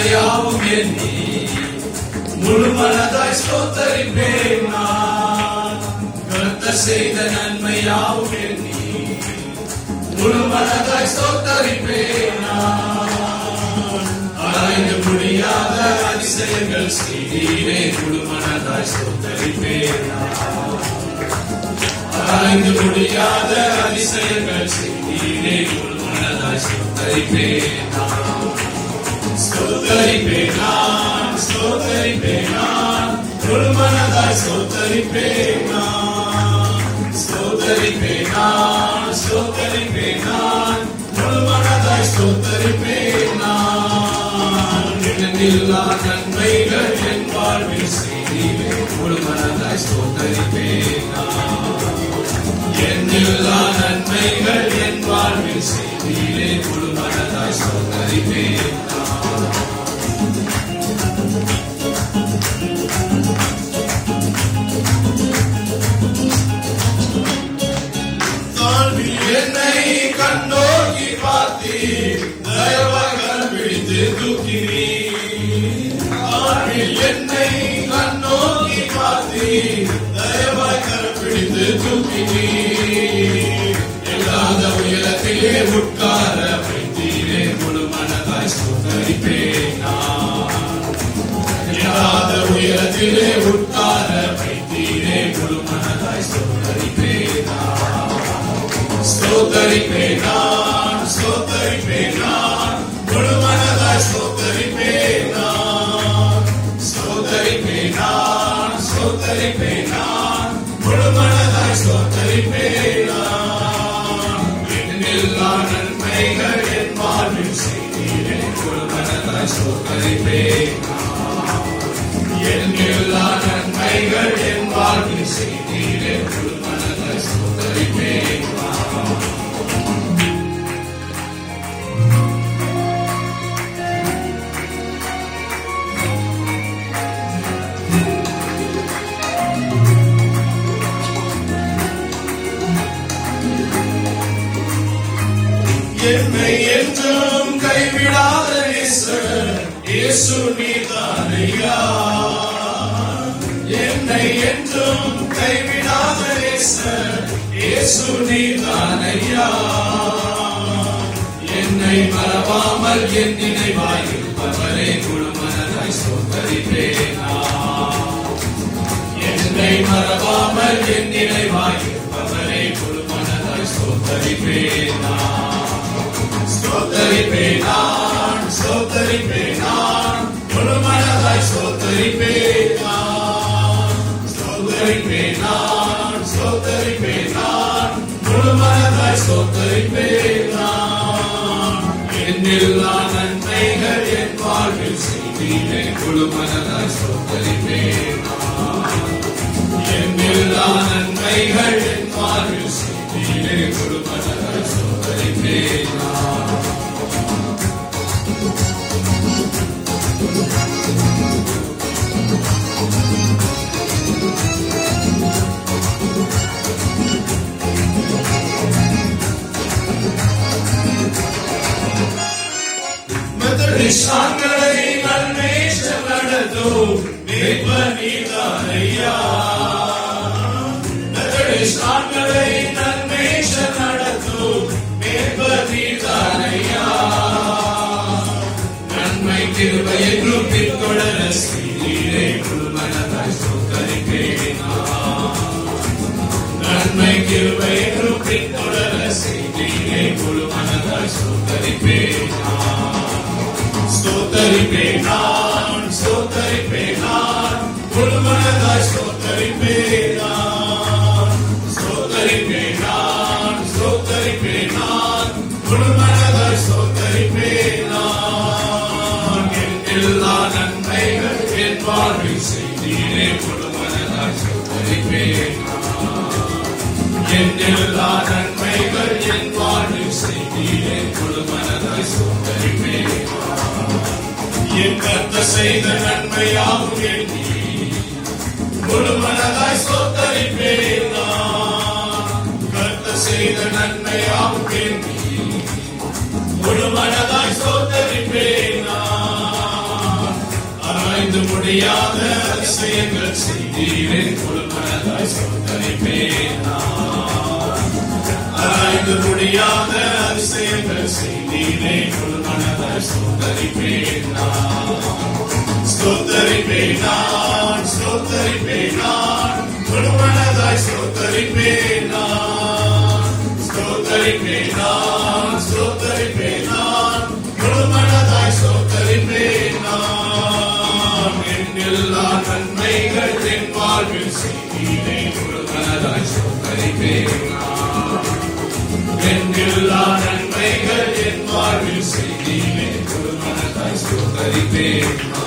நன்மையாவும் எண்ணி முழு மனதாய் ஸ்தோத்தரிப்பேன் நான். கர்த்தர் செய்த நன்மையாவும் எண்ணி முழு மனதாய் ஸ்தோத்தரிப்பேன் நான். ஆராய்ந்து முடியாத அதிசயங்கள் செய்தீரே, முழு மனதாய் ஸ்தோத்தரிப்பேன் நான். ஆராய்ந்து முடியாத அதிசயங்கள் செய்தீரே, முழு மனதாய் ஸ்தோத்தரிப்பேன் நான். ஸ்தோத்தரிப்பேன் நான், ஸ்தோத்தரிப்பேன் நான், முழு மனதாய் ஸ்தோத்தரிப்பேன் நான். ஸ்தோத்தரிப்பேன் நான், ஸ்தோத்தரிப்பேன் நான், முழு மனதாய் ஸ்தோத்தரிப்பேன் நான். எண்ணில்லா நன்மைகள் என் வாழ்வில் செய்தீரே, முழு மனதாய் ஸ்தோத்தரிப்பேன் நான். எண்ணில்லா நன்மைகள் என் வாழ்வில் செய்தீரே, முழு மனதாய் ஸ்தோத்தரிப்பேன் நான். என்னை கண்ணோக்கி பார்த்தீர், தயவாய் கரம் பிடித்து தூக்கினீர். என்னை கண்ணோக்கி பார்த்தீர், தயவாய் கரம் பிடித்து தூக்கினீர். எல்லாத உயரத்திலே உட்கார வைத்தீரே, முழு மனதாய் ஸ்தோத்தரிப்பேன் நான். எல்லாத உயரத்திலே உட்கார வைத்தீரே, முழு மனதாய் ஸ்தோத்தரிப்பேன் நான். ஸ்தோத்தரிப்பேன் நான், ஸ்தோத்தரிப்பேன் நான், முழு மனதாய் ஸ்தோத்தரிப்பேன் நான். ஸ்தோத்தரிப்பேன் நான், ஸ்தோத்தரிப்பேன் நான், முழு மனதாய் ஸ்தோத்தரிப்பேன் நான். எண்ணில்லா நன்மைகள் என் வாழ்வில் செய்தீரே, முழு மனதாய் ஸ்தோத்தரிப்பேன் நான். எண்ணில்லா நன்மைகள் என் வாழ்வில் செய்தீரே, முழு மனதாய் ஸ்தோத்தரிப்பேன் நான். என்னை என்றும் கைவிடாத நேசர் இயேசு நீதானையா. என்னை என்றும் கைவிடாத நேசர் இயேசு நீதானையா. என்னை மறவாமல் என் நினைவாயிருப்பவரே, முழு மனதாய் ஸ்தோத்தரிப்பேன் நான். என்னை மறவாமல் என் நினைவாயிருப்பவரே, முழு மனதாய் ஸ்தோத்தரிப்பேன் நான். ஸ்தோத்தரிப்பேன் நான், ஸ்தோத்தரிப்பேன் நான், முழு மனதாய் ஸ்தோத்தரிப்பேன் நான். ஸ்தோத்தரிப்பேன் நான், ஸ்தோத்தரிப்பேன் நான், முழு மனதாய் ஸ்தோத்தரிப்பேன் நான். எண்ணில்லா நன்மைகள் என் வாழ்வில் செய்தீரே, முழு மனதாய் ஸ்தோத்தரிப்பேன் நான். எண்ணில்லா நன்மைகள் என் வாழ்வில் செய்தீரே, முழு மனதாய் ஸ்தோத்தரிப்பேன் நான். மெத்தடிஸ்டான்களை நல்மேஷம் நடத்தும் மேய்ப்பர் நீதானையா. மெத்தடிஸ்டான்களை நல்மேஷம் நடத்தும் மேய்ப்பர் நீதானையா. நன்மை கிருபை என்றும் பின்தொடர செய்தீரே, முழு மனதாய் ஸ்தோத்தரிப்பேன் நான். நன்மை கிருபை என்றும் பின்தொடர செய்தீரே, முழு மனதாய் ஸ்தோத்தரிப்பேன் நான். ஸ்தோத்தரிப்பேன் நான், ஸ்தோத்தரிப்பேன் நான், முழு மனதாய் ஸ்தோத்தரிப்பேன் நான். ஸ்தோத்தரிப்பேன் நான், ஸ்தோத்தரிப்பேன் நான், முழு மனதாய் ஸ்தோத்தரிப்பேன் நான். எல்லா நன்மைகள் என் வாழ்வில் செய்தீரே, முழு மனதாய் ஸ்தோத்தரிப்பேன் நான். எல்லா நன்மைகள் என் வாழ்வில் செய்தீரே, முழு மனதாய் ஸ்தோத்தரிப்பேன் நான். என் கர்த்தர் செய்த நன்மையாவும் எண்ணி முழு மனதாய் ஸ்தோத்தரிப்பேன் நான். கர்த்தர் செய்த நன்மையாவும் எண்ணி முழு மனதாய் ஸ்தோத்தரிப்பேன் நான். முடியாத அதிசயங்கள் செய்தீரே முழு மனதாய் ஸ்தோத்தரிப்பேன் நான். ஆராய்ந்து முடியாத அதிசயங்கள் செய்தீரே முழு மனதாய் ஸ்தோத்தரிப்பேன் நான். ஸ்தோத்தரிப்பேன் நான், ஸ்தோத்தரிப்பேன் நான், முழு மனதாய் ஸ்தோத்தரிப்பேன் நான். ஸ்தோத்தரிப்பேன் நான், ஸ்தோத்தரிப்பேன் நான், முழு மனதாய் ஸ்தோத்தரிப்பேன் நான். எல்லா நன்மைகள் என் வாழ்வில் செய்தீரே முழு மனதாய் ஸ்தோத்தரிப்பேன் நான். எல்லா நன்மைகள் என் வாழ்வில் செய்தீரே முழு மனதாய் ஸ்தோத்தரிப்பேன் நான்.